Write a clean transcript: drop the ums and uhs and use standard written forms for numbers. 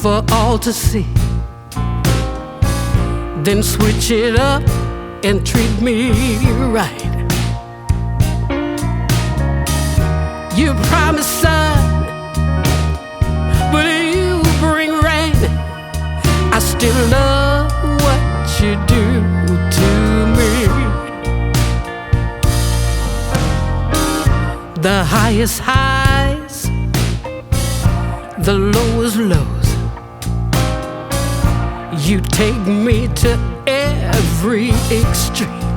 for all to see. Then switch it up and treat me right. You promised sun, but you bring rain. I still love what you do to me. The highest highs, the lowest lows. You take me to every extreme.